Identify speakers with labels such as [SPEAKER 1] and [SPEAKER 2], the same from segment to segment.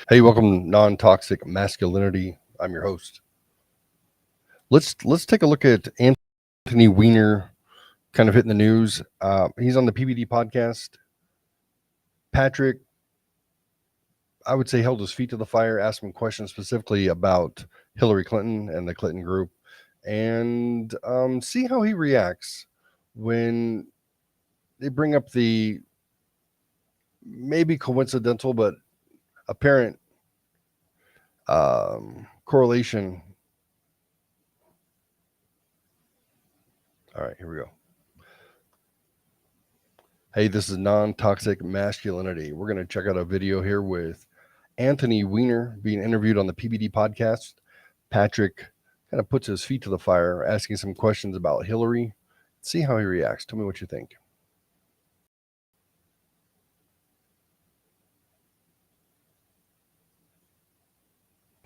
[SPEAKER 1] Hey, welcome to Non-Toxic Masculinity. I'm your host. Let's take a look at Anthony Weiner, kind of hitting the news. He's on the PBD podcast. Patrick, I would say, held his feet to the fire, asked him questions specifically about Hillary Clinton and the Clinton group, and see how he reacts when they bring up the maybe coincidental but apparent correlation. All right, here we go. Hey, this is Non-Toxic Masculinity. We're going to check out a video here with Anthony Weiner being interviewed on the PBD podcast. Patrick kind of puts his feet to the fire, asking some questions about Hillary. See how he reacts. Tell me what you think.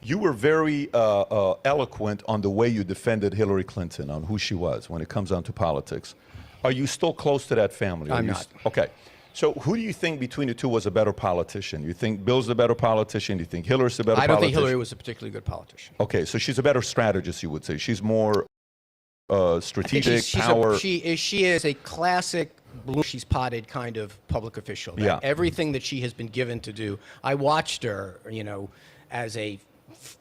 [SPEAKER 2] You were very eloquent on the way you defended Hillary Clinton, on who she was when it comes down to politics. Are you still close to that family?
[SPEAKER 3] I'm not.
[SPEAKER 2] Okay. So who do you think between the two was a better politician? You think Bill's the better politician? Do you think Hillary's the better politician?
[SPEAKER 3] I don't think Hillary was a particularly good politician.
[SPEAKER 2] Okay, so she's a better strategist, you would say. She's more strategic,
[SPEAKER 3] she's
[SPEAKER 2] power.
[SPEAKER 3] She is a classic bloom she's potted kind of public official.
[SPEAKER 2] Yeah.
[SPEAKER 3] Everything that she has been given to do. I watched her,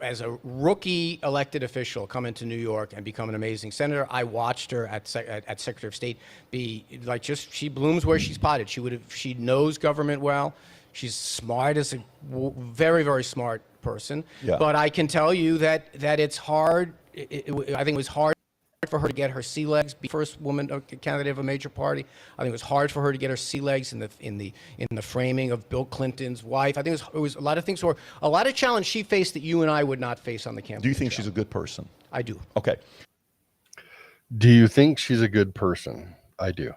[SPEAKER 3] as a rookie elected official come into New York and become an amazing senator. I watched her at Secretary of State be like she blooms where she's potted. She knows government well. She's smart as a very, very smart person.
[SPEAKER 2] Yeah.
[SPEAKER 3] But I can tell you that it's hard. I think it was hard for her to get her sea legs, be first woman candidate of a major party. I think it was hard for her to get her sea legs in the framing of Bill Clinton's wife. I think it was a lot of things, or a lot of challenge she faced that you and I would not face on the campaign.
[SPEAKER 2] Do you think
[SPEAKER 3] trail.
[SPEAKER 2] she's a good person?
[SPEAKER 3] I do.
[SPEAKER 2] Okay.
[SPEAKER 1] Do you think she's a good person? I do.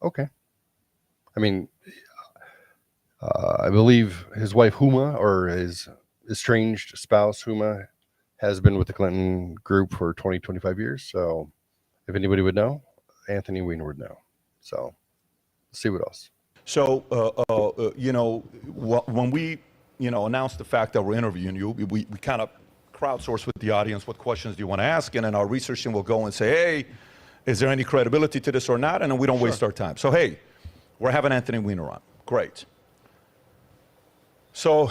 [SPEAKER 1] Okay. I mean, I believe his wife Huma, or his estranged spouse Huma, has been with the Clinton group for 20, 25 years. So if anybody would know, Anthony Weiner would know. So let's see what else.
[SPEAKER 2] So, when we, announced the fact that we're interviewing you, we kind of crowdsource with the audience what questions do you want to ask, and then our research team will go and say, hey, is there any credibility to this or not? And then we don't waste our time. So, hey, we're having Anthony Weiner on. Great. So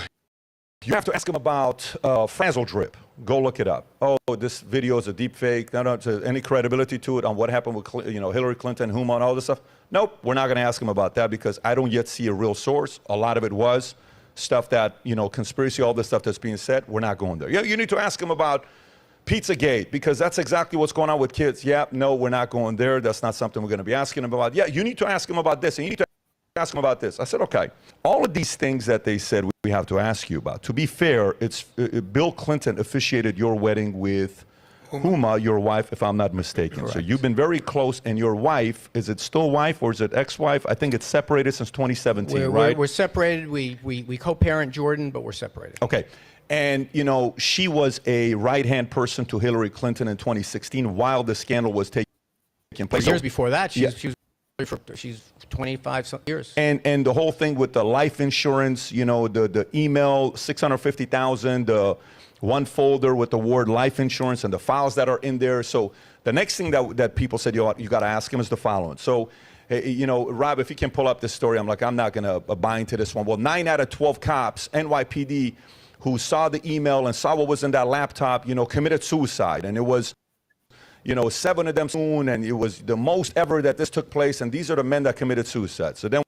[SPEAKER 2] you have to ask him about Frazzle Drip. Go look it up. Oh, this video is a deep fake. No, any credibility to it on what happened with Hillary Clinton, Huma, and all this stuff? Nope, we're not going to ask him about that because I don't yet see a real source. A lot of it was stuff that, conspiracy, all this stuff that's being said. We're not going there. Yeah, you need to ask him about Pizzagate because that's exactly what's going on with kids. Yeah, no, we're not going there. That's not something we're going to be asking him about. Yeah, you need to ask him about this, and you need to ask him about this. I said, okay. All of these things that they said we have to ask you about. To be fair, it's Bill Clinton officiated your wedding with Huma, your wife, if I'm not mistaken.
[SPEAKER 3] Correct.
[SPEAKER 2] So you've been very close, and your wife, is it still wife or is it ex-wife? I think it's separated since 2017, right?
[SPEAKER 3] We're separated. We co-parent Jordan, but we're separated.
[SPEAKER 2] Okay. And, she was a right-hand person to Hillary Clinton in 2016 while the scandal was taking place.
[SPEAKER 3] Years before that,
[SPEAKER 2] Yeah.
[SPEAKER 3] she's 25 years.
[SPEAKER 2] And the whole thing with the life insurance, the email, 650,000, the one folder with the word life insurance and the files that are in there. So the next thing that people said you got to ask him is the following. So, Rob, if you can pull up this story, I'm not going to buy into this one. Well, 9 out of 12 cops, NYPD, who saw the email and saw what was in that laptop, committed suicide. And it was 7 of them soon, and it was the most ever that this took place, and these are the men that committed suicide. So then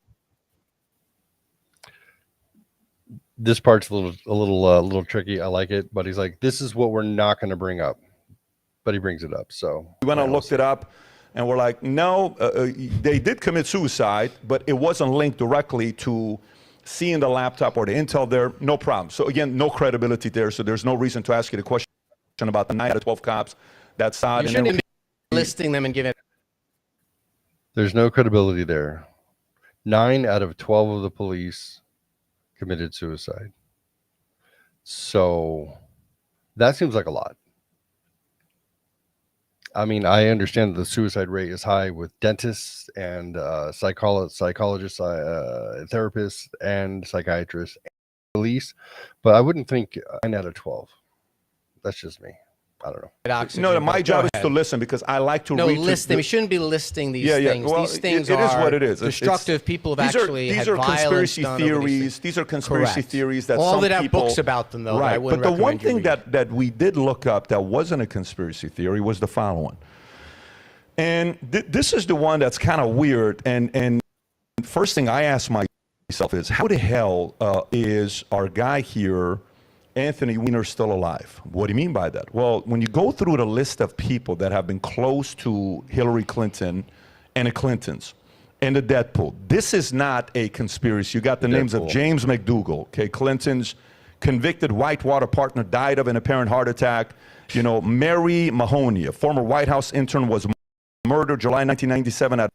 [SPEAKER 1] This part's a little tricky. I like it, but he's like, this is what we're not going to bring up, but he brings it up. So
[SPEAKER 2] we went and looked it up, and we're like, no, they did commit suicide, but it wasn't linked directly to seeing the laptop or the intel there. No problem. So again, no credibility there, so there's no reason to ask you the question about the 9 out of 12 cops that saw it.
[SPEAKER 3] You shouldn't be listing them and giving.
[SPEAKER 1] There's no credibility there. 9 out of 12 of the police committed suicide. So that seems like a lot. I mean, I understand that the suicide rate is high with dentists and psychologists, therapists, and psychiatrists least, but I wouldn't think 9 out of 12. That's just me. I don't know.
[SPEAKER 3] Oxygen,
[SPEAKER 2] No, my
[SPEAKER 3] but
[SPEAKER 2] job
[SPEAKER 3] go
[SPEAKER 2] is to
[SPEAKER 3] ahead.
[SPEAKER 2] listen because I like to
[SPEAKER 3] No,
[SPEAKER 2] read.
[SPEAKER 3] listing. We shouldn't be listing these
[SPEAKER 2] Yeah, yeah.
[SPEAKER 3] things.
[SPEAKER 2] Well,
[SPEAKER 3] These things
[SPEAKER 2] it is
[SPEAKER 3] are
[SPEAKER 2] what it is.
[SPEAKER 3] destructive. People have actually
[SPEAKER 2] these
[SPEAKER 3] had
[SPEAKER 2] are
[SPEAKER 3] violence
[SPEAKER 2] conspiracy
[SPEAKER 3] done over these
[SPEAKER 2] theories.
[SPEAKER 3] things.
[SPEAKER 2] These are conspiracy
[SPEAKER 3] Correct.
[SPEAKER 2] theories that
[SPEAKER 3] all
[SPEAKER 2] some
[SPEAKER 3] that have
[SPEAKER 2] people
[SPEAKER 3] books about them, though. That I
[SPEAKER 2] right.
[SPEAKER 3] wouldn't
[SPEAKER 2] But the one
[SPEAKER 3] recommend you
[SPEAKER 2] thing
[SPEAKER 3] read.
[SPEAKER 2] that we did look up that wasn't a conspiracy theory was the following. And this is the one that's kind of weird. And first thing I asked myself is, how the hell is our guy here, Anthony Weiner, still alive? What do you mean by that? Well, when you go through the list of people that have been close to Hillary Clinton and the Clintons and the death pool, this is not a conspiracy. You got the names of James McDougal, okay, Clinton's convicted Whitewater partner, died of an apparent heart attack. You know, Mary Mahoney, a former White House intern, was murdered July 1997 at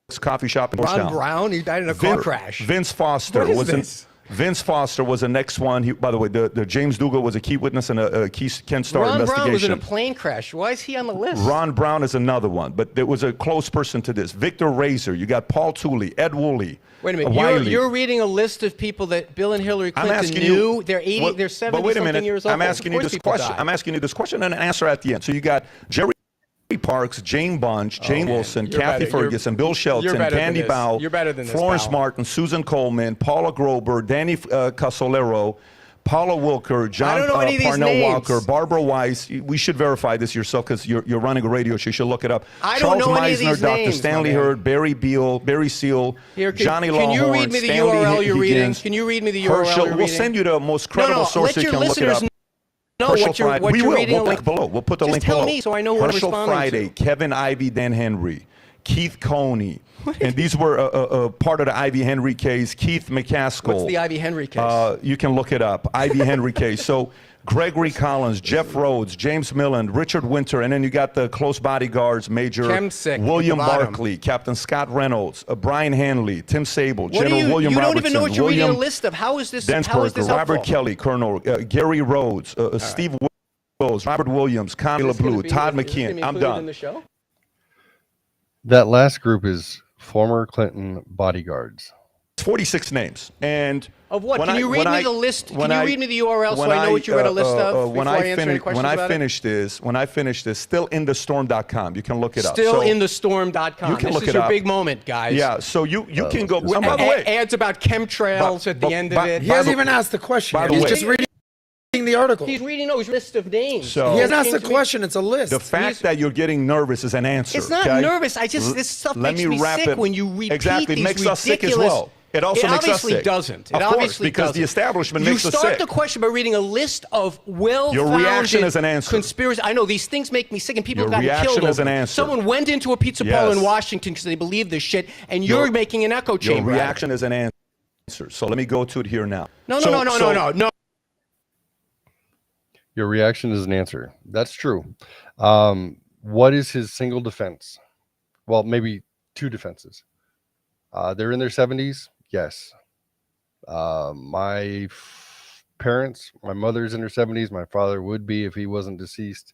[SPEAKER 2] a coffee shop in
[SPEAKER 3] Ron
[SPEAKER 2] Georgetown.
[SPEAKER 3] Brown, he died in a car crash.
[SPEAKER 2] Vince Foster
[SPEAKER 3] What is
[SPEAKER 2] was
[SPEAKER 3] this?
[SPEAKER 2] Vince Foster was the next one. By the way, the James Dougal was a key witness in a key Ken Starr
[SPEAKER 3] Ron
[SPEAKER 2] investigation.
[SPEAKER 3] Brown was in a plane crash. Why is he on the list?
[SPEAKER 2] Ron Brown is another one, but there was a close person to this. Victor Razor. You got Paul Tooley, Ed Woolley.
[SPEAKER 3] Wait a minute.
[SPEAKER 2] Wiley.
[SPEAKER 3] You're reading a list of people that Bill and Hillary
[SPEAKER 2] I'm
[SPEAKER 3] Clinton
[SPEAKER 2] asking
[SPEAKER 3] knew.
[SPEAKER 2] you,
[SPEAKER 3] They're 80.
[SPEAKER 2] well,
[SPEAKER 3] They're 70
[SPEAKER 2] but wait a
[SPEAKER 3] something
[SPEAKER 2] minute.
[SPEAKER 3] years old.
[SPEAKER 2] I'm asking you
[SPEAKER 3] Of course
[SPEAKER 2] this
[SPEAKER 3] people
[SPEAKER 2] question.
[SPEAKER 3] die.
[SPEAKER 2] I'm asking you this question and an answer at the end. So you got Jerry Parks, Jane Bunch, Jane Wilson,
[SPEAKER 3] You're
[SPEAKER 2] Kathy
[SPEAKER 3] better.
[SPEAKER 2] Ferguson, Bill Shelton,
[SPEAKER 3] better than
[SPEAKER 2] Candy
[SPEAKER 3] this.
[SPEAKER 2] Bow,
[SPEAKER 3] You're better than this,
[SPEAKER 2] Florence
[SPEAKER 3] pal.
[SPEAKER 2] Martin, Susan Coleman, Paula Grober, Danny Casolero, Paula Wilker, John
[SPEAKER 3] don't know any of these
[SPEAKER 2] Parnell
[SPEAKER 3] names.
[SPEAKER 2] Walker, Barbara Weiss. We should verify this yourself because you're running a radio show. You should look it up.
[SPEAKER 3] I don't
[SPEAKER 2] Charles
[SPEAKER 3] know any of
[SPEAKER 2] Meisner,
[SPEAKER 3] these
[SPEAKER 2] Dr.
[SPEAKER 3] names,
[SPEAKER 2] Stanley
[SPEAKER 3] my man.
[SPEAKER 2] Hurd, Barry Beal, Barry Seal,
[SPEAKER 3] Here,
[SPEAKER 2] Johnny
[SPEAKER 3] can you
[SPEAKER 2] Lawhorn,
[SPEAKER 3] read me the
[SPEAKER 2] Stanley
[SPEAKER 3] URL you're reading?
[SPEAKER 2] Higgins,
[SPEAKER 3] Can you read me the URL
[SPEAKER 2] Herschel.
[SPEAKER 3] you're
[SPEAKER 2] We'll
[SPEAKER 3] reading?
[SPEAKER 2] send you the most credible source
[SPEAKER 3] let
[SPEAKER 2] you
[SPEAKER 3] your
[SPEAKER 2] can look it
[SPEAKER 3] listeners
[SPEAKER 2] up.
[SPEAKER 3] know
[SPEAKER 2] Herschel
[SPEAKER 3] what you're,
[SPEAKER 2] Friday.
[SPEAKER 3] what
[SPEAKER 2] We
[SPEAKER 3] you're
[SPEAKER 2] will.
[SPEAKER 3] reading.
[SPEAKER 2] We'll link below. We'll put the
[SPEAKER 3] Just
[SPEAKER 2] link
[SPEAKER 3] tell
[SPEAKER 2] below.
[SPEAKER 3] me so I know what
[SPEAKER 2] Herschel
[SPEAKER 3] I'm responding
[SPEAKER 2] Friday,
[SPEAKER 3] to.
[SPEAKER 2] Kevin Ivey, Dan Henry, Keith Coney, and these were part of the Ivy Henry case. Keith McCaskill.
[SPEAKER 3] What's the Ivy Henry case?
[SPEAKER 2] You can look it up. Ivy Henry case. So Gregory Collins, Jeff Rhodes, James Milland, Richard Winter, and then you got the close bodyguards, Major
[SPEAKER 3] Chemsick
[SPEAKER 2] William
[SPEAKER 3] at the bottom.
[SPEAKER 2] Barkley, Captain Scott Reynolds, Brian Hanley, Tim Sable,
[SPEAKER 3] What do
[SPEAKER 2] General
[SPEAKER 3] you,
[SPEAKER 2] William
[SPEAKER 3] you don't
[SPEAKER 2] Robertson,
[SPEAKER 3] even know what you're
[SPEAKER 2] William
[SPEAKER 3] reading a list of. How is this? How is
[SPEAKER 2] Densberger,
[SPEAKER 3] this
[SPEAKER 2] Robert
[SPEAKER 3] helpful?
[SPEAKER 2] Kelly, Colonel Gary Rhodes, Steve Wills, Robert Williams, Connie
[SPEAKER 3] Is this gonna
[SPEAKER 2] LeBlue,
[SPEAKER 3] be-
[SPEAKER 2] Todd
[SPEAKER 3] is this gonna
[SPEAKER 2] McKeon.
[SPEAKER 3] be
[SPEAKER 2] I'm
[SPEAKER 3] included in
[SPEAKER 2] done.
[SPEAKER 3] the show?
[SPEAKER 1] That last group is former Clinton bodyguards.
[SPEAKER 2] 46 names. And
[SPEAKER 3] Of what?
[SPEAKER 2] when
[SPEAKER 3] Can
[SPEAKER 2] I-
[SPEAKER 3] you read
[SPEAKER 2] when
[SPEAKER 3] me
[SPEAKER 2] I-
[SPEAKER 3] the list?
[SPEAKER 2] when
[SPEAKER 3] Can you read me the URL so
[SPEAKER 2] when
[SPEAKER 3] I know what you read a list of
[SPEAKER 2] when
[SPEAKER 3] before I answer any questions
[SPEAKER 2] when I
[SPEAKER 3] about it?
[SPEAKER 2] finish this, stillindthestorm.com. You can look it up.
[SPEAKER 3] Still
[SPEAKER 2] So-
[SPEAKER 3] in the storm.com.
[SPEAKER 2] You can
[SPEAKER 3] This
[SPEAKER 2] look
[SPEAKER 3] is
[SPEAKER 2] it
[SPEAKER 3] your
[SPEAKER 2] up.
[SPEAKER 3] big moment, guys.
[SPEAKER 2] Yeah, so you can go.
[SPEAKER 3] Well,
[SPEAKER 2] And by the way,
[SPEAKER 3] ads about chemtrails at the end of it.
[SPEAKER 4] He hasn't even asked the question.
[SPEAKER 2] by the
[SPEAKER 4] He's
[SPEAKER 2] way-
[SPEAKER 4] just reading the article.
[SPEAKER 3] He's reading those list of names.
[SPEAKER 2] So-
[SPEAKER 4] He hasn't asked
[SPEAKER 3] Came
[SPEAKER 4] the
[SPEAKER 3] to me-
[SPEAKER 4] question. It's a list.
[SPEAKER 2] the fact that you're getting nervous is an answer.
[SPEAKER 3] It's not
[SPEAKER 2] okay?
[SPEAKER 3] nervous. This stuff
[SPEAKER 2] Let
[SPEAKER 3] makes me
[SPEAKER 2] wrap
[SPEAKER 3] sick
[SPEAKER 2] it.
[SPEAKER 3] when you repeat
[SPEAKER 2] Exactly. It
[SPEAKER 3] these
[SPEAKER 2] makes us sick as
[SPEAKER 3] ridiculous-
[SPEAKER 2] well. It also makes us
[SPEAKER 3] obviously
[SPEAKER 2] sick.
[SPEAKER 3] doesn't. It
[SPEAKER 2] Of course,
[SPEAKER 3] obviously
[SPEAKER 2] because
[SPEAKER 3] doesn't.
[SPEAKER 2] the establishment makes us
[SPEAKER 3] You start
[SPEAKER 2] sick.
[SPEAKER 3] the question by reading a list of well-founded
[SPEAKER 2] Your reaction is an answer.
[SPEAKER 3] conspiracy. I know these things make me sick, and people
[SPEAKER 2] Your
[SPEAKER 3] have gotten killed
[SPEAKER 2] reaction is
[SPEAKER 3] over
[SPEAKER 2] an
[SPEAKER 3] it.
[SPEAKER 2] answer.
[SPEAKER 3] Someone went into a pizza parlor in
[SPEAKER 2] Yes.
[SPEAKER 3] Washington because they believe this shit, and you're making an echo
[SPEAKER 2] Your
[SPEAKER 3] chamber. out of it.
[SPEAKER 2] reaction is an answer. So let me go to it here now.
[SPEAKER 3] No.
[SPEAKER 1] Your reaction is an answer. That's true. What is his single defense? Well, maybe two defenses. They're in their 70s. Yes. My parents, my mother's in her 70s. My father would be if he wasn't deceased.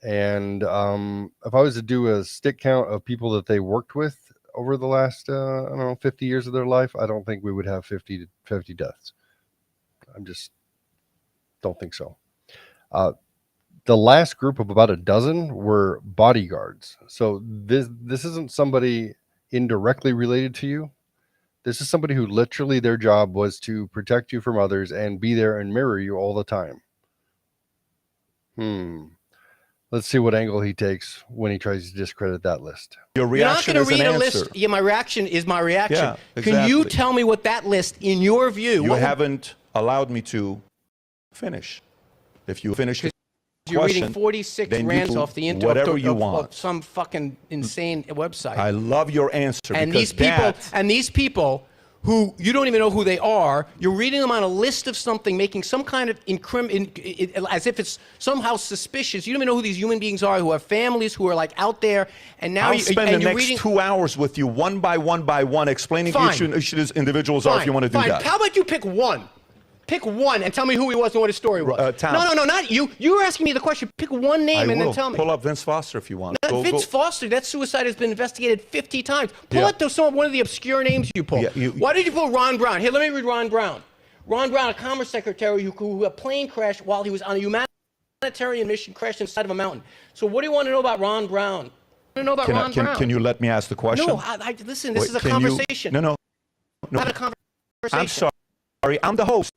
[SPEAKER 1] And if I was to do a stick count of people that they worked with over the last, 50 years of their life, I don't think we would have 50 deaths. I just don't think so. The last group of about a dozen were bodyguards. So this isn't somebody indirectly related to you. This is somebody who literally their job was to protect you from others and be there and mirror you all the time. Let's see what angle he takes when he tries to discredit that list.
[SPEAKER 2] Your
[SPEAKER 3] You're not
[SPEAKER 2] reaction
[SPEAKER 3] going to
[SPEAKER 2] is an
[SPEAKER 3] read a
[SPEAKER 2] answer.
[SPEAKER 3] list. Yeah, my reaction is my reaction.
[SPEAKER 2] Yeah,
[SPEAKER 3] Can you
[SPEAKER 2] exactly.
[SPEAKER 3] tell me what that list, in your view,
[SPEAKER 2] You
[SPEAKER 3] what would-
[SPEAKER 2] haven't allowed me to finish. If you finish the
[SPEAKER 3] You're
[SPEAKER 2] question,
[SPEAKER 3] reading 46
[SPEAKER 2] then you
[SPEAKER 3] rants
[SPEAKER 2] do
[SPEAKER 3] off the internet
[SPEAKER 2] whatever you
[SPEAKER 3] of
[SPEAKER 2] want.
[SPEAKER 3] some fucking insane website.
[SPEAKER 2] I love your answer
[SPEAKER 3] and
[SPEAKER 2] because
[SPEAKER 3] these people who you don't even know who they are, you're reading them on a list of something, making some kind of as if it's somehow suspicious. You don't even know who these human beings are, who have families, who are like out there, and now
[SPEAKER 2] I'll spend the
[SPEAKER 3] you're
[SPEAKER 2] next
[SPEAKER 3] reading.
[SPEAKER 2] 2 hours with you, one by one, explaining
[SPEAKER 3] Fine.
[SPEAKER 2] each as individuals are if you want to do
[SPEAKER 3] Fine.
[SPEAKER 2] that.
[SPEAKER 3] How about you pick one? Pick one and tell me who he was and what his story was.
[SPEAKER 2] Tom.
[SPEAKER 3] No, not you. You were asking me the question. Pick one name
[SPEAKER 2] I
[SPEAKER 3] and
[SPEAKER 2] will.
[SPEAKER 3] then tell me.
[SPEAKER 2] Pull up Vince Foster if you want.
[SPEAKER 3] Vince Foster, that suicide has been investigated 50 times. Pull
[SPEAKER 2] Yeah.
[SPEAKER 3] out one of the obscure names you pulled.
[SPEAKER 2] Yeah,
[SPEAKER 3] Why did you pull Ron Brown? Here, let me read Ron Brown. Ron Brown, a Commerce Secretary who a plane crashed while he was on a humanitarian mission, crashed inside of a mountain. So what do you want to know about Ron Brown?
[SPEAKER 2] Can you let me ask the question?
[SPEAKER 3] No, listen, this is a conversation.
[SPEAKER 2] No.
[SPEAKER 3] Not a conversation.
[SPEAKER 2] I'm sorry. I'm the host.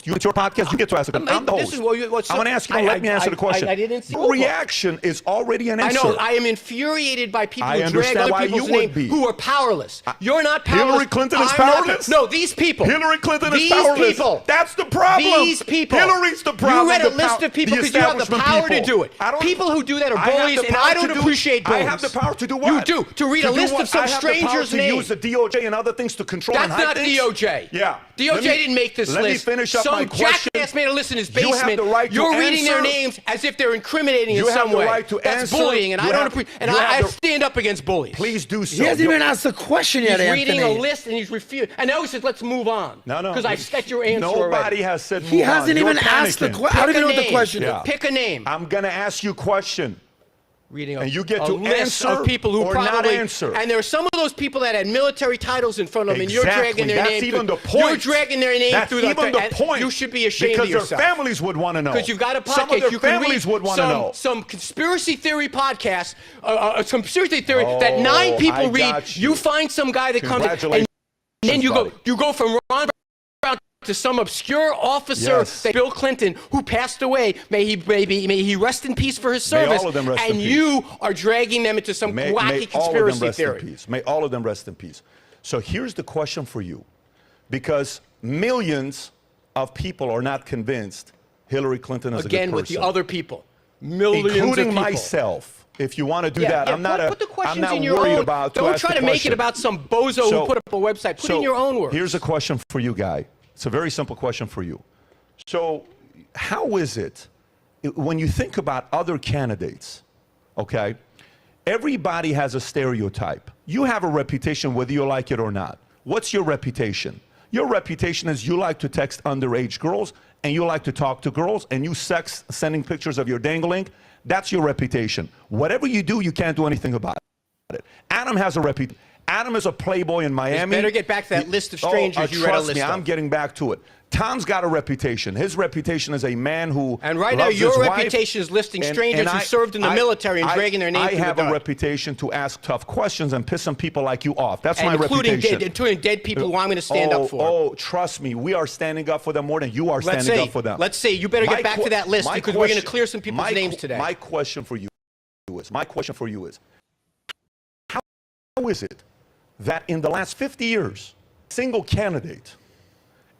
[SPEAKER 2] It's your podcast. You get to ask the question. I'm the host. I'm going to ask you. Let me answer the question.
[SPEAKER 3] I didn't see
[SPEAKER 2] your reaction is already an answer.
[SPEAKER 3] I know. I am infuriated by people who drag other people's
[SPEAKER 2] names
[SPEAKER 3] who are powerless. You're not powerless.
[SPEAKER 2] Hillary Clinton is powerless?
[SPEAKER 3] No, these people.
[SPEAKER 2] Hillary Clinton is powerless.
[SPEAKER 3] These people.
[SPEAKER 2] That's the problem.
[SPEAKER 3] These people.
[SPEAKER 2] Hillary's the problem.
[SPEAKER 3] You read a list of people because you have the power to do it. People who do that are bullies, and I don't appreciate bullies.
[SPEAKER 2] I have the power to do what?
[SPEAKER 3] You do. To read a list of some stranger's names.
[SPEAKER 2] I have the power to use the DOJ and other things to control and hide things.
[SPEAKER 3] That's not DOJ.
[SPEAKER 2] Yeah.
[SPEAKER 3] DOJ didn't make this list.
[SPEAKER 2] Let me finish up my question.
[SPEAKER 3] Some jackass made a list in his basement.
[SPEAKER 2] You have the right to
[SPEAKER 3] You're reading their
[SPEAKER 2] answer.
[SPEAKER 3] names as if they're incriminating in some way.
[SPEAKER 2] You have the right to
[SPEAKER 3] That's
[SPEAKER 2] answer.
[SPEAKER 3] bullying, and I don't appreciate. And I stand up against bullies.
[SPEAKER 2] Please do so.
[SPEAKER 4] He hasn't even asked the question yet,
[SPEAKER 3] He's
[SPEAKER 4] Anthony.
[SPEAKER 3] reading a list and he's refused. And now he says, "Let's move on."
[SPEAKER 2] No.
[SPEAKER 3] Because I set your answer
[SPEAKER 2] Nobody
[SPEAKER 3] already.
[SPEAKER 2] has said move on.
[SPEAKER 4] He hasn't even asked the question. I don't even know what the question is.
[SPEAKER 3] Pick a name.
[SPEAKER 2] I'm going to ask you a question.
[SPEAKER 3] Reading
[SPEAKER 2] And you get to
[SPEAKER 3] list
[SPEAKER 2] answer
[SPEAKER 3] of people who
[SPEAKER 2] or
[SPEAKER 3] probably
[SPEAKER 2] not answer.
[SPEAKER 3] And there are some of those people that had military titles in front of them, and you're dragging their name.
[SPEAKER 2] That's even the point.
[SPEAKER 3] You're dragging their name
[SPEAKER 2] That's
[SPEAKER 3] through
[SPEAKER 2] even the point.
[SPEAKER 3] You should be ashamed
[SPEAKER 2] because
[SPEAKER 3] of yourself.
[SPEAKER 2] Because their families would want to know.
[SPEAKER 3] Because you've got a podcast.
[SPEAKER 2] Some of their
[SPEAKER 3] you can
[SPEAKER 2] families
[SPEAKER 3] read
[SPEAKER 2] would want to know.
[SPEAKER 3] Some conspiracy theory podcast, some conspiracy theory that 9 people read. You find some guy that comes and then you go from Ron Brown to some obscure officer, Bill Clinton, who passed away. May he rest in peace for his service.
[SPEAKER 2] May all of them rest in
[SPEAKER 3] and
[SPEAKER 2] peace.
[SPEAKER 3] you are dragging them into some wacky conspiracy theory.
[SPEAKER 2] May all of them rest in peace. So here's the question for you, because millions of people are not convinced Hillary Clinton is a good person.
[SPEAKER 3] Again, with the other people, millions
[SPEAKER 2] including
[SPEAKER 3] of people.
[SPEAKER 2] myself. If you want to do that, I'm not
[SPEAKER 3] put the questions
[SPEAKER 2] I'm not
[SPEAKER 3] in your
[SPEAKER 2] worried
[SPEAKER 3] own.
[SPEAKER 2] about.
[SPEAKER 3] Don't try to make it about some bozo who put up a website. Put in your own words.
[SPEAKER 2] Here's a question for you, Guy. It's a very simple question for you. So, how is it when you think about other candidates? Okay, everybody has a stereotype. You have a reputation whether you like it or not. What's your reputation? Your reputation is you like to text underage girls and you like to talk to girls and you sex sending pictures of your dangling. That's your reputation. Whatever you do, you can't do anything about it. Adam has a reputation. Adam is a playboy in Miami.
[SPEAKER 3] You better get back to that list of strangers you read a list
[SPEAKER 2] Trust me, I'm getting back to it. Tom's got a reputation. His reputation is a man who
[SPEAKER 3] And right
[SPEAKER 2] loves
[SPEAKER 3] now, your
[SPEAKER 2] his wife,
[SPEAKER 3] reputation is listing strangers who served in the military and dragging their name through the
[SPEAKER 2] I have a reputation to ask tough questions and piss some people like you off. That's my reputation.
[SPEAKER 3] Including dead people who I'm going to stand up for.
[SPEAKER 2] Oh, trust me. We are standing up for them more than you are standing up for them.
[SPEAKER 3] Let's see. You better get back to that list because we're going to clear some people's names today.
[SPEAKER 2] My question for you is, how is it that in the last 50 years, single candidate,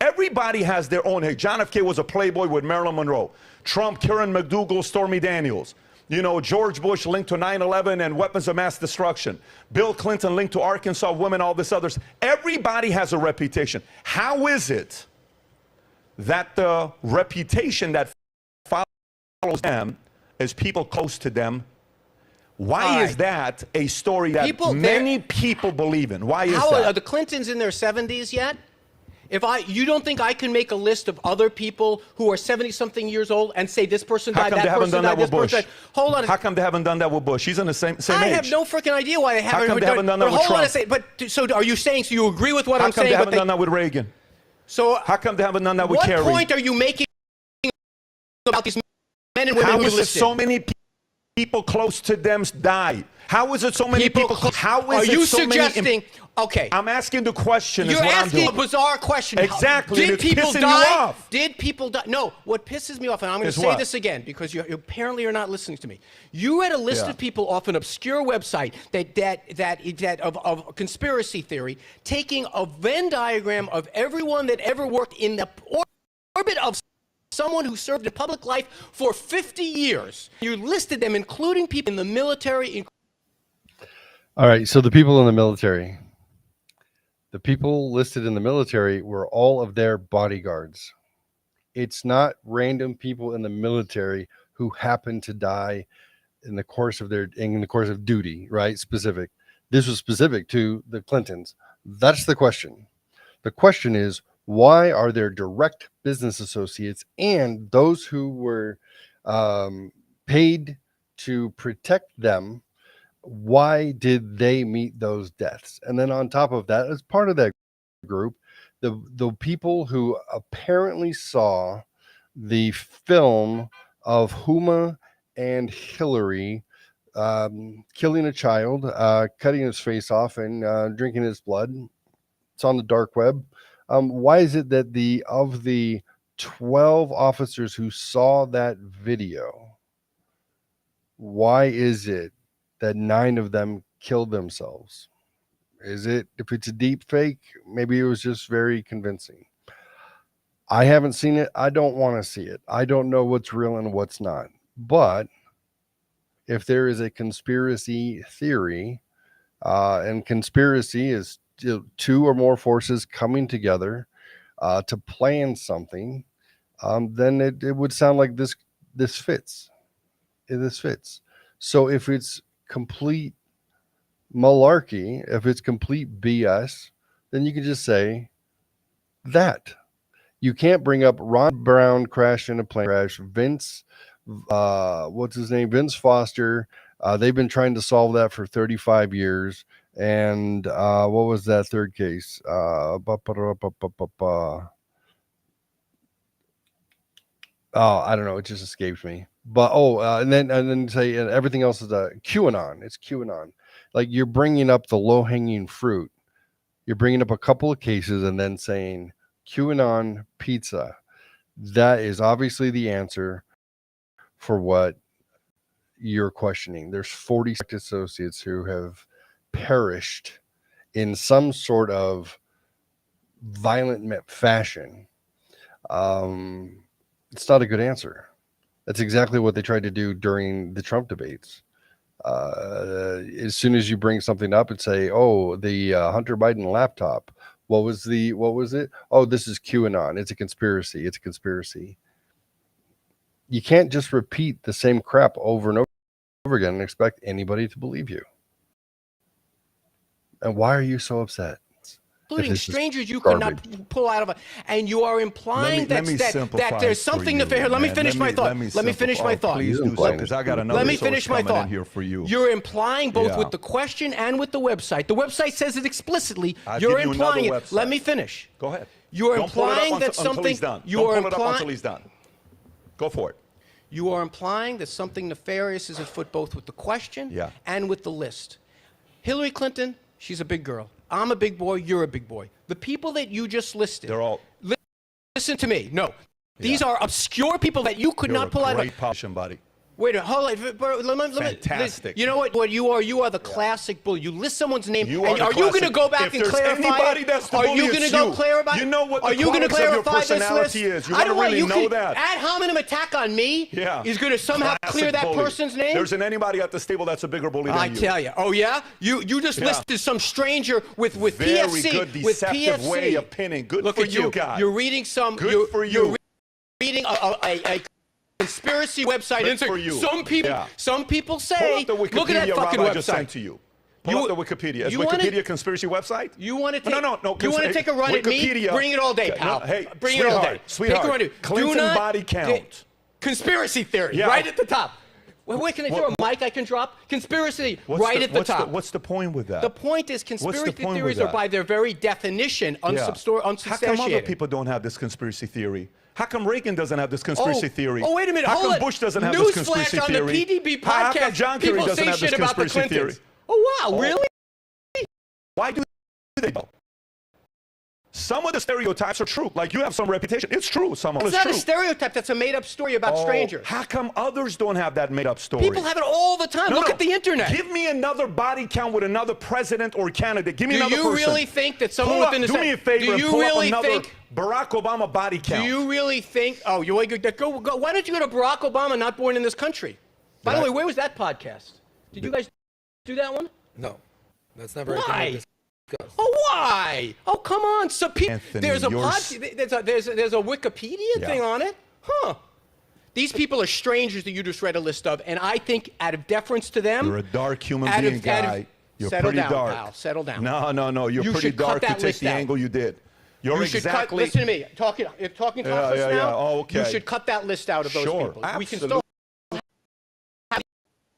[SPEAKER 2] everybody has their own. Hey, John F. K. was a playboy with Marilyn Monroe. Trump, Karen McDougal, Stormy Daniels. You know, George Bush linked to 9/11 and weapons of mass destruction. Bill Clinton linked to Arkansas women, all this others. Everybody has a reputation. How is it that the reputation that follows them is people close to them? Why is that a story that many people believe in? Why is that?
[SPEAKER 3] Are the Clintons in their 70s yet? You don't think I can make a list of other people who are 70-something years old and say this person died, that person died, this person died? Hold on.
[SPEAKER 2] How come they haven't done that with Bush? He's in the same age.
[SPEAKER 3] I have no freaking idea why they haven't.
[SPEAKER 2] How come they haven't done that with Trump?
[SPEAKER 3] So are you saying, so you agree with what I'm saying?
[SPEAKER 2] How come they haven't done that with Reagan?
[SPEAKER 3] So
[SPEAKER 2] how come they haven't done that with Kerry?
[SPEAKER 3] What point are you making about these men and women who listed?
[SPEAKER 2] So many people close to them die. How is it so many people? How is
[SPEAKER 3] are you
[SPEAKER 2] it so
[SPEAKER 3] suggesting?
[SPEAKER 2] Many
[SPEAKER 3] okay,
[SPEAKER 2] I'm asking the question.
[SPEAKER 3] You're asking a bizarre question.
[SPEAKER 2] Exactly.
[SPEAKER 3] Did people die?
[SPEAKER 2] Off.
[SPEAKER 3] Did people die? No. What pisses me off, and I'm going to say this again because you apparently are not listening to me. You read a list of people off an obscure website that of conspiracy theory, taking a Venn diagram of everyone that ever worked in the orbit of someone who served in public life for 50 years. You listed them, including people in the military.
[SPEAKER 1] All right, so the people in the military. The people listed in the military were all of their bodyguards. It's not random people in the military who happen to die in the course of duty, right? Specific. This was specific to the Clintons. That's the question. The question is, why are there direct business associates and those who were paid to protect them? Why did they meet those deaths? And then on top of that, as part of that group, The people who apparently saw the film of Huma and Hillary killing a child, cutting his face off, and drinking his blood. It's on the dark web. Why is it that of the 12 officers who saw that video, why is it that 9 of them killed themselves? Is it, if it's a deep fake, maybe it was just very convincing. I haven't seen it. I don't want to see it. I don't know what's real and what's not. But if there is a conspiracy theory, and conspiracy is 2 or more forces coming together to plan something, then it would sound like this fits. This fits. So if it's complete malarkey, if it's complete BS, then you can just say that. You can't bring up Ron Brown crashed in a plane crash, Vince, what's his name? Vince Foster. They've been trying to solve that for 35 years. And what was that third case? Oh, I don't know. It just escaped me. But and then say everything else is QAnon. It's QAnon. Like, you're bringing up the low hanging fruit. You're bringing up a couple of cases and then saying QAnon pizza. That is obviously the answer for what you're questioning. There's 40 associates who have perished in some sort of violent fashion. It's not a good answer. That's exactly what they tried to do during the Trump debates. As soon as you bring something up and say, oh, the Hunter Biden laptop, what was it? Oh, this is QAnon. It's a conspiracy. It's a conspiracy. You can't just repeat the same crap over and over again and expect anybody to believe you. And why are you so upset?
[SPEAKER 3] Including strangers you could not pull out of and you are implying that there's something nefarious. Let me finish my thought. Let me finish my thought.
[SPEAKER 2] Please do so, because I got another.
[SPEAKER 3] Let me finish my thought
[SPEAKER 2] here for you.
[SPEAKER 3] You're implying both with the question and with the website. The website says it explicitly. You're implying it. Let me finish.
[SPEAKER 2] Go ahead.
[SPEAKER 3] You're implying that something. You are implying
[SPEAKER 2] until he's done. Go for it.
[SPEAKER 3] You are implying that something nefarious is afoot both with the question and with the list. Hillary Clinton, she's a big girl. I'm a big boy. You're a big boy. The people that you just listed.
[SPEAKER 2] They're all.
[SPEAKER 3] Listen to me. No. These are obscure people that you could not pull out of.
[SPEAKER 2] Great politician, buddy.
[SPEAKER 3] Wait a minute, hold on.
[SPEAKER 2] Fantastic.
[SPEAKER 3] You know what you are? You are the classic bully. You list someone's name, and are you going to go back and clarify it? Are you going to go clarify?
[SPEAKER 2] You know what
[SPEAKER 3] are
[SPEAKER 2] the
[SPEAKER 3] you going to clarify
[SPEAKER 2] of your personality
[SPEAKER 3] this list?
[SPEAKER 2] is. You want to really know that.
[SPEAKER 3] Ad hominem attack on me is going to somehow clear that person's name?
[SPEAKER 2] There isn't anybody at this table that's a bigger bully than you.
[SPEAKER 3] I tell you. Oh, yeah? You just listed some stranger with PFC.
[SPEAKER 2] Very good deceptive way of pinning. Good
[SPEAKER 3] Look
[SPEAKER 2] for
[SPEAKER 3] at
[SPEAKER 2] you guys.
[SPEAKER 3] You're reading some.
[SPEAKER 2] Good for you.
[SPEAKER 3] You're reading a conspiracy website. Some people say, look at that fucking website.
[SPEAKER 2] Just sent to you. Pull up the Wikipedia. Is Wikipedia a conspiracy website?
[SPEAKER 3] You want to take,
[SPEAKER 2] no.
[SPEAKER 3] You want to take a run at me? Bring it all day, pal.
[SPEAKER 2] Hey,
[SPEAKER 3] bring it all day.
[SPEAKER 2] Sweetheart,
[SPEAKER 3] take a run.
[SPEAKER 2] Clinton body count.
[SPEAKER 3] Conspiracy theory, right at the top. Wait, can I throw a mic I can drop? Conspiracy, right at the top.
[SPEAKER 2] What's the point with that?
[SPEAKER 3] The point is conspiracy theories are by their very definition unsubstantiated.
[SPEAKER 2] How come other people don't have this conspiracy theory? How come Reagan doesn't have this conspiracy theory?
[SPEAKER 3] Oh, wait a minute.
[SPEAKER 2] How come Bush doesn't have this conspiracy theory?
[SPEAKER 3] On the PBB podcast,
[SPEAKER 2] how come John Kerry doesn't have this conspiracy theory?
[SPEAKER 3] Oh, wow, really?
[SPEAKER 2] Why do they? Some of the stereotypes are true. Like, you have some reputation. It's true. Some of it's
[SPEAKER 3] not
[SPEAKER 2] true.
[SPEAKER 3] A stereotype. That's a made-up story about strangers.
[SPEAKER 2] How come others don't have that made-up story?
[SPEAKER 3] People have it all the time. Look at the internet.
[SPEAKER 2] Give me another body count with another president or candidate. Give me another person.
[SPEAKER 3] Do you really think that someone within the...
[SPEAKER 2] Do me a favor and pull up another Barack Obama body count.
[SPEAKER 3] Do you really think... Oh, why don't you go to Barack Obama, not born in this country? By the way, where was that podcast? Did you guys do that one?
[SPEAKER 4] No. That's never...
[SPEAKER 3] Why? Oh, why? Oh, come on. So there's a Wikipedia thing on it? Huh. These people are strangers that you just read a list of, and I think out of deference to them...
[SPEAKER 2] You're a dark human being, guy. You're pretty dark.
[SPEAKER 3] Pal, settle down.
[SPEAKER 2] No. You're pretty dark to take the angle you did.
[SPEAKER 3] Listen to me. Talking topless now.
[SPEAKER 2] Yeah. Oh, okay.
[SPEAKER 3] You should cut that list out of those people.
[SPEAKER 2] Absolutely.
[SPEAKER 3] We can still have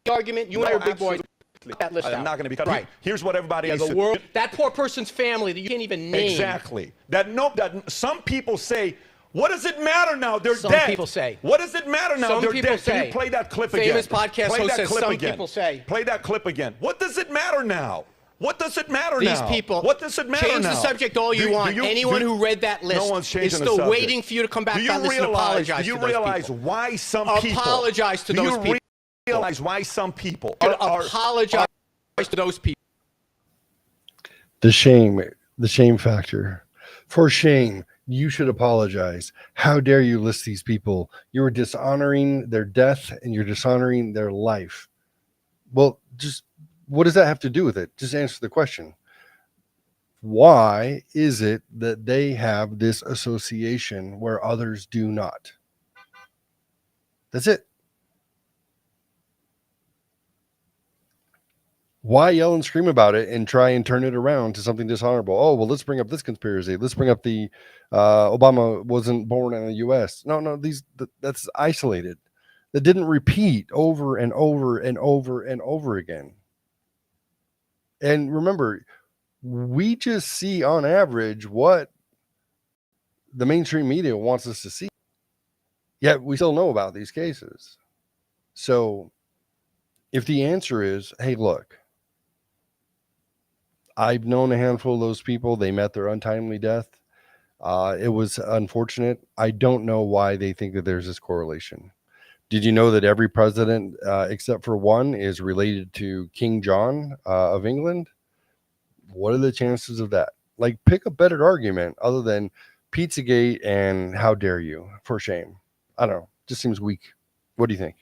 [SPEAKER 3] the argument. You and I are big boys. that list
[SPEAKER 2] I'm
[SPEAKER 3] out.
[SPEAKER 2] not going to be cut.
[SPEAKER 3] Right.
[SPEAKER 2] Here's what everybody
[SPEAKER 3] Yeah,
[SPEAKER 2] needs
[SPEAKER 3] the
[SPEAKER 2] to
[SPEAKER 3] world, that poor person's family that you can't even name.
[SPEAKER 2] Exactly. That some people say, what does it matter now? They're
[SPEAKER 3] Some
[SPEAKER 2] dead.
[SPEAKER 3] people say.
[SPEAKER 2] What does it matter now?
[SPEAKER 3] Some
[SPEAKER 2] They're
[SPEAKER 3] people
[SPEAKER 2] dead.
[SPEAKER 3] say.
[SPEAKER 2] Can you play that clip again?
[SPEAKER 3] Famous podcast
[SPEAKER 2] Play
[SPEAKER 3] host
[SPEAKER 2] that
[SPEAKER 3] says
[SPEAKER 2] clip
[SPEAKER 3] some
[SPEAKER 2] again.
[SPEAKER 3] people say.
[SPEAKER 2] Play that clip again. What does it matter now? What does it matter
[SPEAKER 3] These
[SPEAKER 2] now?
[SPEAKER 3] people.
[SPEAKER 2] What does it matter
[SPEAKER 3] change
[SPEAKER 2] now?
[SPEAKER 3] the subject all you want. Anyone who read that list
[SPEAKER 2] no one's changing
[SPEAKER 3] is
[SPEAKER 2] the
[SPEAKER 3] still
[SPEAKER 2] subject.
[SPEAKER 3] waiting for you to come back on this and apologize
[SPEAKER 2] Do you
[SPEAKER 3] to those
[SPEAKER 2] realize
[SPEAKER 3] people.
[SPEAKER 2] why some people?
[SPEAKER 3] Apologize to those people.
[SPEAKER 2] Do you realize why some people
[SPEAKER 3] apologize to those people.
[SPEAKER 1] The shame factor. For shame, you should apologize. How dare you list these people? You're dishonoring their death and you're dishonoring their life. Well, just what does that have to do with it? Just answer the question. Why is it that they have this association where others do not? That's it. Why yell and scream about it and try and turn it around to something dishonorable? Oh, well, let's bring up this conspiracy. Let's bring up the Obama wasn't born in the U.S. No, that's isolated. That didn't repeat over and over and over and over again. And remember, we just see on average what the mainstream media wants us to see. Yet we still know about these cases. So if the answer is, hey, look, I've known a handful of those people. They met their untimely death. It was unfortunate. I don't know why they think that there's this correlation. Did you know that every president, except for one, is related to King John of England? What are the chances of that? Like, pick a better argument other than Pizzagate and how dare you, for shame. I don't know. Just seems weak. What do you think?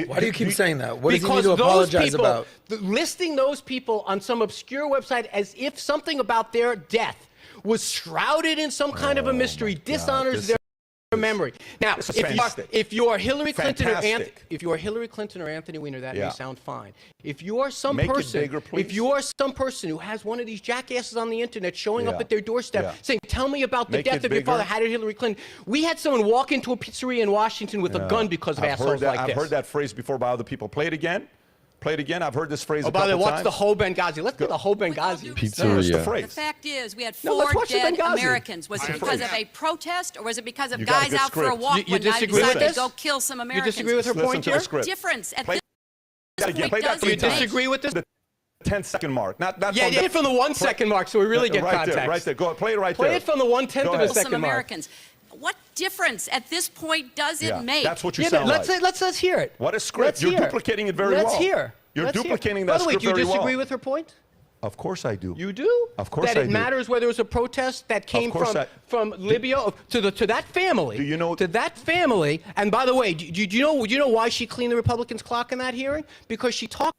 [SPEAKER 4] Why do you keep saying that? What does he need
[SPEAKER 3] Because
[SPEAKER 4] to
[SPEAKER 3] those
[SPEAKER 4] apologize
[SPEAKER 3] people,
[SPEAKER 4] about?
[SPEAKER 3] listing those people on some obscure website as if something about their death was shrouded in some kind of a mystery dishonors their memory. Now, if you are Hillary Clinton or Anthony Weiner, that may sound fine. If you are some person, who has one of these jackasses on the internet showing up at their doorstep saying, "Tell me about the death of your father. How did Hillary Clinton?" We had someone walk into a pizzeria in Washington with a gun because of assholes like this.
[SPEAKER 2] I've heard that phrase before by other people. Play it again. Play it again. I've heard this phrase a couple
[SPEAKER 3] by the way,
[SPEAKER 2] times.
[SPEAKER 3] what's the whole Benghazi? Let's get the whole Benghazi.
[SPEAKER 1] Pizzeria.
[SPEAKER 5] The fact is, we had 4 dead Americans. Was it because of a protest, or was it because of guys out for a walk one night who decided to go kill some Americans?
[SPEAKER 3] You disagree with her point here?
[SPEAKER 5] What difference at this point does
[SPEAKER 3] Do you
[SPEAKER 5] it make?
[SPEAKER 3] disagree with this?
[SPEAKER 2] 10-second mark. Not
[SPEAKER 3] Yeah, from the 1 second mark, so we really get context.
[SPEAKER 2] Right there. Go play it right there.
[SPEAKER 3] Play it from the 1/10 of a
[SPEAKER 5] Some
[SPEAKER 3] second mark.
[SPEAKER 5] Americans. What difference at this point does it make?
[SPEAKER 2] That's what you sound like.
[SPEAKER 3] Let's hear it.
[SPEAKER 2] What a script. You're duplicating it very well.
[SPEAKER 3] Let's hear.
[SPEAKER 2] You're duplicating
[SPEAKER 3] By
[SPEAKER 2] that
[SPEAKER 3] the way,
[SPEAKER 2] script
[SPEAKER 3] do you
[SPEAKER 2] very well.
[SPEAKER 3] disagree with her point?
[SPEAKER 2] Of course I do.
[SPEAKER 3] You do?
[SPEAKER 2] Of course I do.
[SPEAKER 3] That it matters whether it was a protest that came from Libya to that family.
[SPEAKER 2] Do you know
[SPEAKER 3] to that family? And by the way, do you know why she cleaned the Republicans' clock in that hearing? Because she talked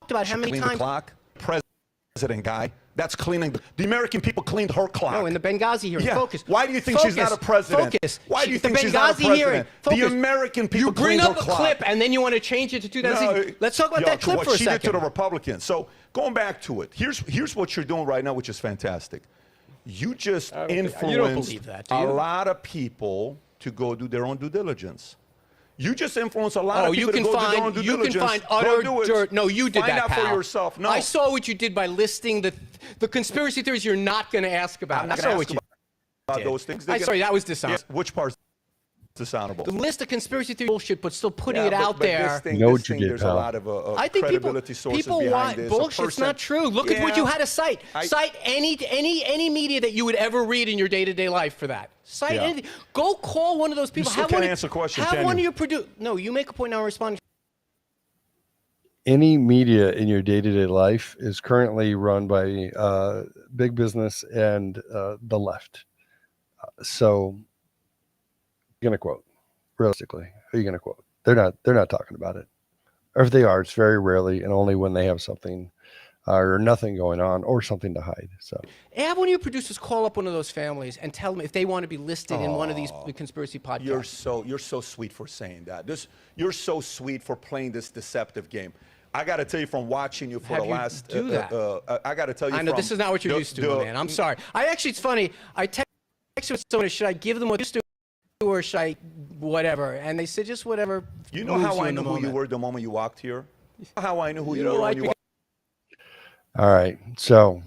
[SPEAKER 3] about how many
[SPEAKER 2] Clean
[SPEAKER 3] times
[SPEAKER 2] the clock? President guy. That's cleaning. The American people cleaned her clock.
[SPEAKER 3] No, in the Benghazi hearing.
[SPEAKER 2] Yeah.
[SPEAKER 3] Focus.
[SPEAKER 2] Why do you think she's not a president?
[SPEAKER 3] Focus.
[SPEAKER 2] Why do you
[SPEAKER 3] The
[SPEAKER 2] think she's not a
[SPEAKER 3] Benghazi
[SPEAKER 2] president?
[SPEAKER 3] hearing.
[SPEAKER 2] The American people
[SPEAKER 3] You bring
[SPEAKER 2] cleaned her
[SPEAKER 3] up a
[SPEAKER 2] clock.
[SPEAKER 3] clip and then you want to change it to 2000.
[SPEAKER 2] No,
[SPEAKER 3] Let's talk about that clip
[SPEAKER 2] what
[SPEAKER 3] for a
[SPEAKER 2] she did
[SPEAKER 3] second.
[SPEAKER 2] to the Republicans. So going back to it, here's what you're doing right now, which is fantastic. You just influenced
[SPEAKER 3] you don't believe that, do
[SPEAKER 2] a
[SPEAKER 3] you?
[SPEAKER 2] lot of people to go do their own due diligence. You just influence a lot of people to go do their own due diligence.
[SPEAKER 3] You can find utter
[SPEAKER 2] Go do it.
[SPEAKER 3] dirt. No, you did
[SPEAKER 2] Find
[SPEAKER 3] that,
[SPEAKER 2] out
[SPEAKER 3] pal.
[SPEAKER 2] for yourself. No.
[SPEAKER 3] I saw what you did by listing the conspiracy theories you're not going to ask about.
[SPEAKER 2] I'm not
[SPEAKER 3] I
[SPEAKER 2] going
[SPEAKER 3] saw
[SPEAKER 2] to
[SPEAKER 3] what
[SPEAKER 2] ask
[SPEAKER 3] you
[SPEAKER 2] about
[SPEAKER 3] did.
[SPEAKER 2] those things.
[SPEAKER 3] Sorry, that was dishonorable.
[SPEAKER 2] Which part's dishonorable?
[SPEAKER 3] The list of conspiracy theory bullshit, but still putting
[SPEAKER 2] Yeah,
[SPEAKER 3] it out
[SPEAKER 2] but
[SPEAKER 3] there.
[SPEAKER 2] This thing,
[SPEAKER 1] You know
[SPEAKER 2] this
[SPEAKER 1] what you
[SPEAKER 2] thing,
[SPEAKER 1] did,
[SPEAKER 2] there's
[SPEAKER 1] pal.
[SPEAKER 2] a lot of
[SPEAKER 3] I think
[SPEAKER 2] credibility sources
[SPEAKER 3] people
[SPEAKER 2] behind
[SPEAKER 3] want
[SPEAKER 2] this.
[SPEAKER 3] bullshit's not true. Look at what you had to cite. Cite any media that you would ever read in your day-to-day life for that. Cite anything. Go call one of those people.
[SPEAKER 2] You still can't answer questions,
[SPEAKER 3] Have
[SPEAKER 2] can
[SPEAKER 3] one
[SPEAKER 2] you?
[SPEAKER 3] of your No, you make a point now. Respond.
[SPEAKER 1] Any media in your day-to-day life is currently run by big business and the left. So you're going to quote, realistically, who are you going to quote? They're not talking about it. Or if they are, it's very rarely and only when they have something or nothing going on or something to hide. So
[SPEAKER 3] Have one of your producers call up one of those families and tell them if they want to be listed in one of these conspiracy podcasts.
[SPEAKER 2] You're so sweet for saying that. You're so sweet for playing this deceptive game. I got to tell you from watching you for
[SPEAKER 3] Have
[SPEAKER 2] the
[SPEAKER 3] you
[SPEAKER 2] last.
[SPEAKER 3] do that?
[SPEAKER 2] I got to tell you.
[SPEAKER 3] I know this is not what you're used to, man. I'm sorry. It's funny. I texted someone, should I give them what used to, or should I whatever? And they said just whatever.
[SPEAKER 2] You know how I knew who you were the moment you walked here? How I knew who you were when you watched.
[SPEAKER 1] All right. So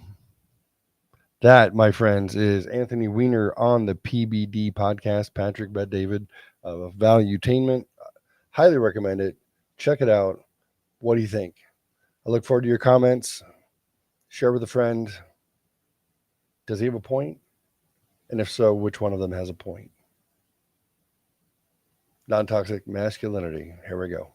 [SPEAKER 1] that, my friends, is Anthony Weiner on the PBD podcast. Patrick, Bet David of Valuetainment. Highly recommend it. Check it out. What do you think? I look forward to your comments. Share with a friend. Does he have a point? And if so, which one of them has a point? Non-toxic masculinity. Here we go.